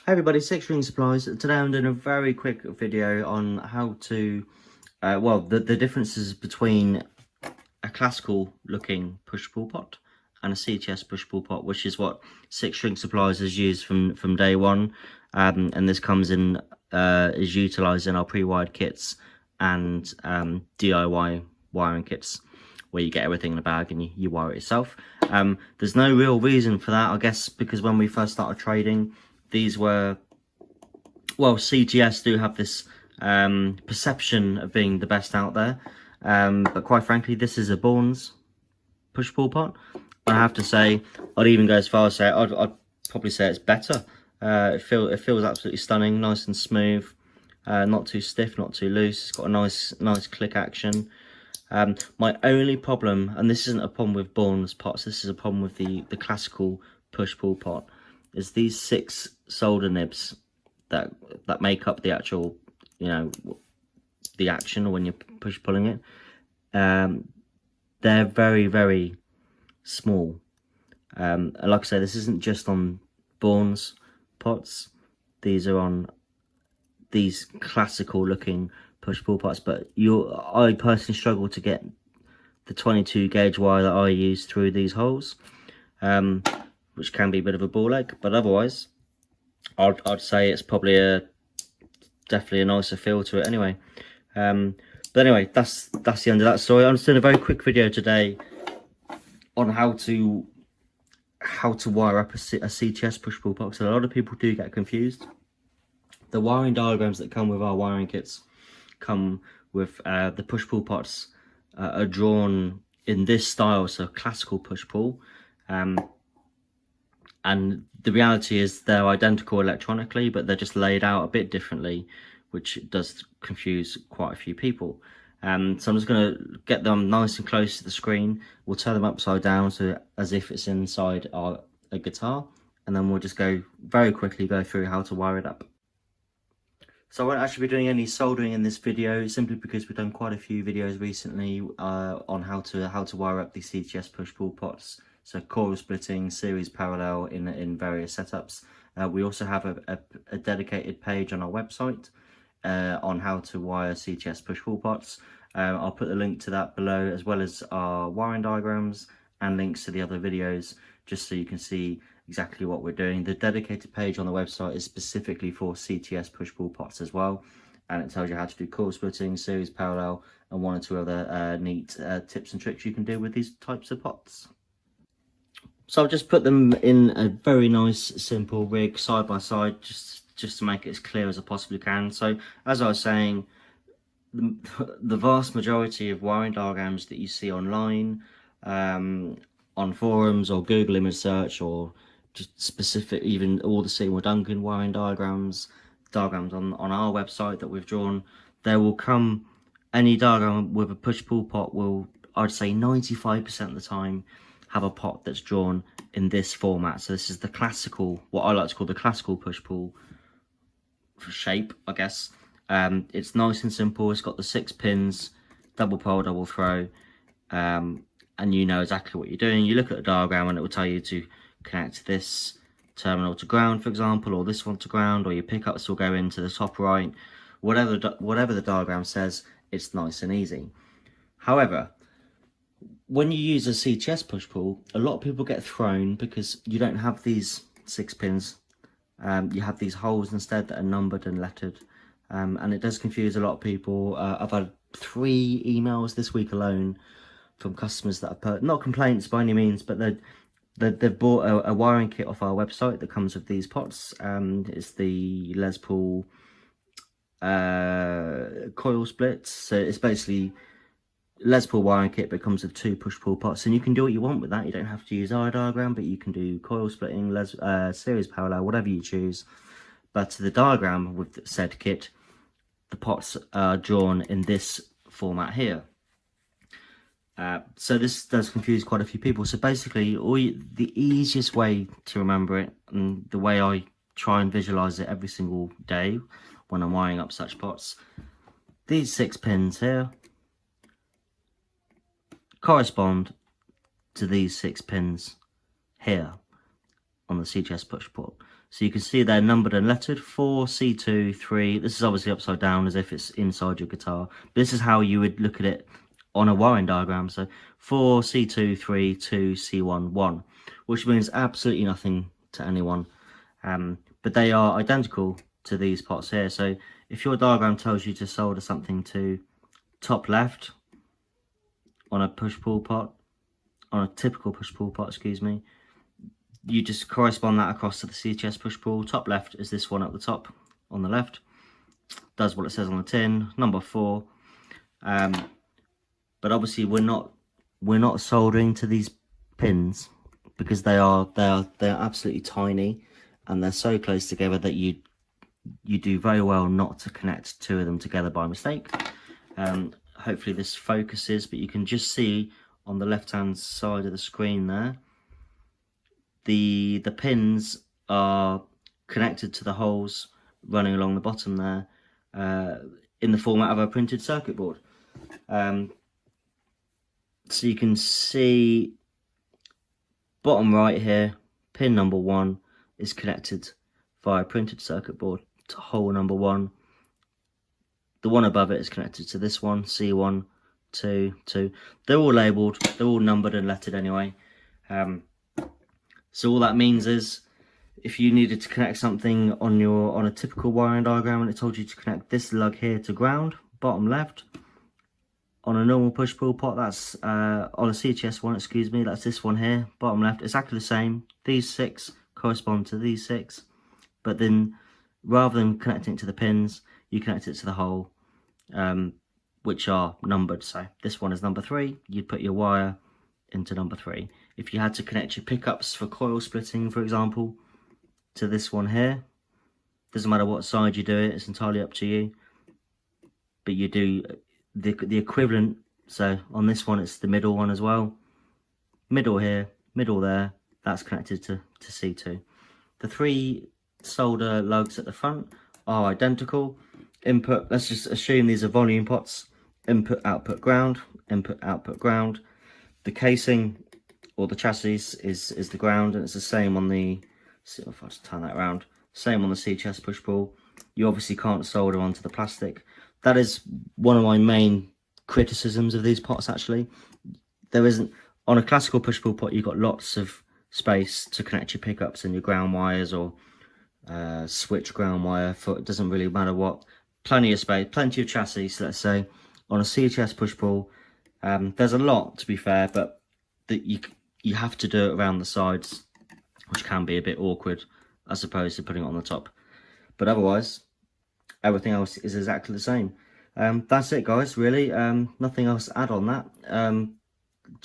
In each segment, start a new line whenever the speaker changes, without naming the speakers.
Hey everybody, Six Ring Supplies. Today I'm doing a very quick video on how to, the differences between a classical looking push-pull pot and a CTS push-pull pot, which is what Six Ring Supplies has used from day one. And this comes in, is utilised in our pre-wired kits and DIY wiring kits, where you get everything in a bag and you wire it yourself. There's no real reason for that, I guess, because when we first started trading, these were, well, CTS do have this perception of being the best out there, but quite frankly, this is a Bourns push-pull pot. I have to say, I'd even go as far as say I'd probably say it's better. It feels absolutely stunning, nice and smooth, not too stiff, not too loose. It's got a nice click action. My only problem, and this isn't a problem with Bourns pots, this is a problem with the classical push-pull pot, is these 6 solder nibs that make up the actual, the action when you're push-pulling it. They're very small. And like I say, this isn't just on Bourns pots. These are on these classical looking push-pull pots, but I personally struggle to get the 22 gauge wire that I use through these holes, which can be a bit of a ball ache, but otherwise I'd say it's probably definitely a nicer feel to it anyway. But anyway, that's the end of that story. I'm just doing a very quick video today on how to wire up a CTS push-pull pot, because a lot of people do get confused. The wiring diagrams that come with our wiring kits come with the push-pull pots are drawn in this style, so classical push-pull, and the reality is they're identical electronically, but they're just laid out a bit differently, which does confuse quite a few people. So I'm just going to get them nice and close to the screen. We'll turn them upside down, so as if it's inside a guitar, and then we'll just very quickly go through how to wire it up. So I won't actually be doing any soldering in this video, simply because we've done quite a few videos recently on how to wire up the CTS push-pull pots. So coil splitting, series parallel in various setups. We also have a dedicated page on our website on how to wire CTS push-pull pots. I'll put the link to that below, as well as our wiring diagrams and links to the other videos, just so you can see exactly what we're doing. The dedicated page on the website is specifically for CTS push-pull pots as well, and it tells you how to do coil splitting, series parallel, and 1 or 2 other neat tips and tricks you can do with these types of pots. So I'll just put them in a very nice simple rig side by side, just to make it as clear as I possibly can. So as I was saying, the vast majority of wiring diagrams that you see online, on forums or Google image search, or just specific, even all the Seymour Duncan wiring diagrams on our website that we've drawn, there will come, any diagram with a push-pull pot will, I'd say 95% of the time, have a pot that's drawn in this format. So this is the classical, what I like to call the classical push-pull shape, I guess. It's nice and simple. It's got the 6 pins, double pole, double throw, and you know exactly what you're doing. You look at the diagram and it will tell you to connect this terminal to ground, for example, or this one to ground, or your pickups will go into the top right. Whatever the diagram says, it's nice and easy. However, when you use a CTS push-pull, a lot of people get thrown because you don't have these 6 pins. You have these holes instead that are numbered and lettered, and it does confuse a lot of people. I've had 3 emails this week alone from customers that have not complaints by any means, but they've bought a wiring kit off our website that comes with these pots. It's the Les Paul coil splits, so it's basically Les Paul wiring kit, but comes with 2 push-pull pots, and you can do what you want with that. You don't have to use our diagram, but you can do coil splitting, series parallel, whatever you choose. But the diagram with said kit, the pots are drawn in this format here. So this does confuse quite a few people. So basically, the easiest way to remember it, and the way I try and visualize it every single day when I'm wiring up such pots, these 6 pins here correspond to these 6 pins here on the CTS push-pull. So you can see they're numbered and lettered, 4, C2, 3. This is obviously upside down as if it's inside your guitar. This is how you would look at it on a wiring diagram. So 4, C2, 3, 2, C1, 1, which means absolutely nothing to anyone. But they are identical to these pots here. So if your diagram tells you to solder something to top left on a push-pull pot, on a typical push-pull pot, excuse me, you just correspond that across to the CTS push-pull. Top left is this one at the top on the left. Does what it says on the tin, number 4. But obviously we're not soldering to these pins because they are absolutely tiny, and they're so close together that you do very well not to connect 2 of them together by mistake. Hopefully this focuses, but you can just see on the left hand side of the screen there, the pins are connected to the holes running along the bottom there, in the format of a printed circuit board. So you can see bottom right here, pin number 1 is connected via printed circuit board to hole number 1. The one above it is connected to this one, C1, 2, 2. They're all labelled, they're all numbered and lettered anyway. So all that means is, if you needed to connect something on a typical wiring diagram and it told you to connect this lug here to ground, bottom left, on a normal push-pull pot, that's on a CTS one, excuse me, that's this one here, bottom left, exactly the same. These 6 correspond to these 6, but then rather than connecting it to the pins, you connect it to the hole, which are numbered. So this one is number 3, you'd put your wire into number 3. If you had to connect your pickups for coil splitting, for example, to this one here, doesn't matter what side you do it, it's entirely up to you, but you do the equivalent. So on this one it's the middle one as well, middle here, middle there, that's connected to C2. The 3 solder lugs at the front are identical. Input, let's just assume these are volume pots, input output ground, input output ground. The casing or the chassis is the ground, and it's the same on the, see if I just turn that around, same on the CTS push pull. You obviously can't solder onto the plastic. That is one of my main criticisms of these pots actually. There isn't, on a classical push pull pot you've got lots of space to connect your pickups and your ground wires, or switch ground wire for, it doesn't really matter what, plenty of space, plenty of chassis. So let's say on a CTS push pull, there's a lot to be fair, but that you have to do it around the sides, which can be a bit awkward as opposed to putting it on the top. But otherwise, everything else is exactly the same. That's it guys, really. Nothing else to add on that.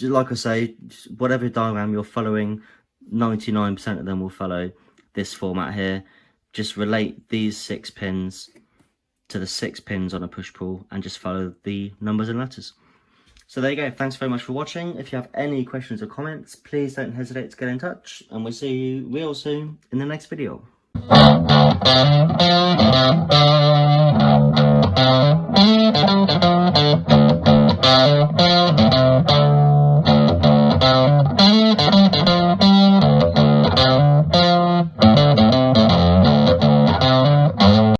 Like I say, whatever diagram you're following, 99% of them will follow this format here. Just relate these 6 pins to the 6 pins on a push pull and just follow the numbers and letters. So there you go. Thanks very much for watching. If you have any questions or comments, please don't hesitate to get in touch, and we'll see you real soon in the next video.